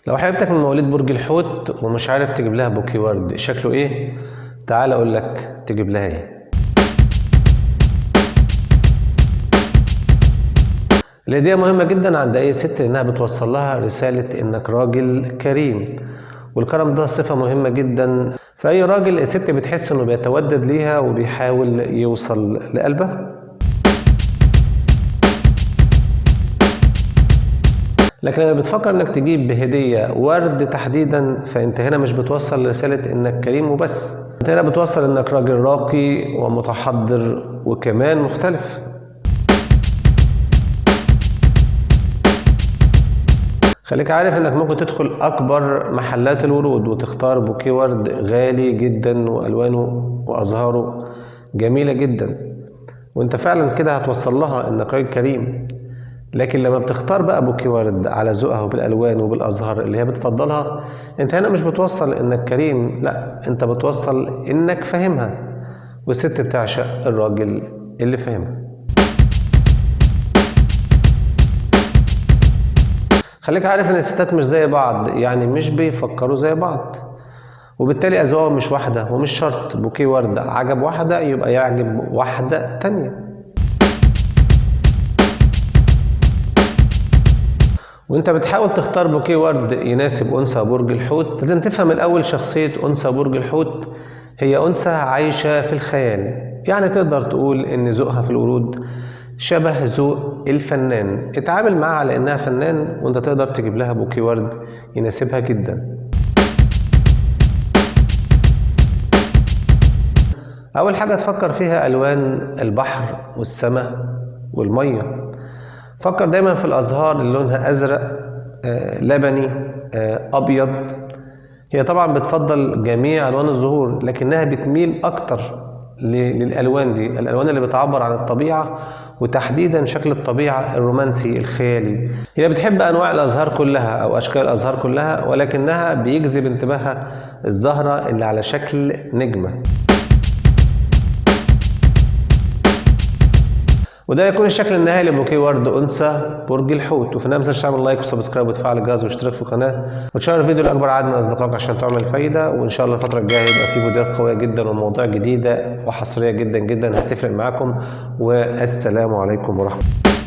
لو حبيبتك من مواليد برج الحوت ومش عارف تجيب لها بوكيه ورد شكله ايه، تعال اقول لك تجيب لها ايه. الهدية مهمة جدا عند اي ست لانها بتوصل لها رسالة انك راجل كريم، والكرم ده صفة مهمة جدا في اي راجل. الست بتحس انه بيتودد ليها وبيحاول يوصل لقلبها. لكن لما بتفكر انك تجيب بهدية ورد تحديدا، فانت هنا مش بتوصل رسالة انك كريم وبس، انت هنا بتوصل انك راجل راقي ومتحضر وكمان مختلف. خليك عارف انك ممكن تدخل اكبر محلات الورود وتختار بوكيه ورد غالي جدا والوانه وازهاره جميلة جدا، وانت فعلا كده هتوصل لها انك راجل كريم. لكن لما بتختار بقى بوكيه ورد على ذوقها وبالالوان وبالازهار اللي هي بتفضلها، انت هنا مش بتوصل انك كريم، لا انت بتوصل انك فاهمها، والست بتعشق الراجل اللي فاهمها. خليك عارف ان الستات مش زي بعض، يعني مش بيفكروا زي بعض، وبالتالي اذواقهم مش واحده، ومش شرط بوكيه ورد عجب واحده يبقى يعجب واحده تانيه. وانت بتحاول تختار بوكيه ورد يناسب انثى برج الحوت، لازم تفهم الاول شخصيه انثى برج الحوت. هي انثى عايشه في الخيال، يعني تقدر تقول ان ذوقها في الورود شبه ذوق الفنان. اتعامل معاها على انها فنان، وانت تقدر تجيب لها بوكيه ورد يناسبها جدا. اول حاجه تفكر فيها الوان البحر والسماء والميه. فكر دايما في الازهار اللي لونها ازرق، لبني، ابيض. هي طبعا بتفضل جميع الوان الزهور، لكنها بتميل اكتر للالوان دي، الالوان اللي بتعبر عن الطبيعه، وتحديدا شكل الطبيعه الرومانسي الخيالي. هي بتحب انواع الازهار كلها او اشكال الازهار كلها، ولكنها بيجذب انتباهها الزهره اللي على شكل نجمه. وده يكون الشكل النهائي لبوكيه ورد انثى برج الحوت. وفي النهايه ما تنساش تعمل لايك وسبسكرايب وتفعل الجرس واشتراك في القناه وتشير الفيديو لاكبر عدد من اصدقائك عشان تعمل فايده. وان شاء الله الفتره الجايه هيبقى في فيديوهات قويه جدا ومواضيع جديده وحصريه جدا جدا هتفرق معاكم. والسلام عليكم ورحمه الله.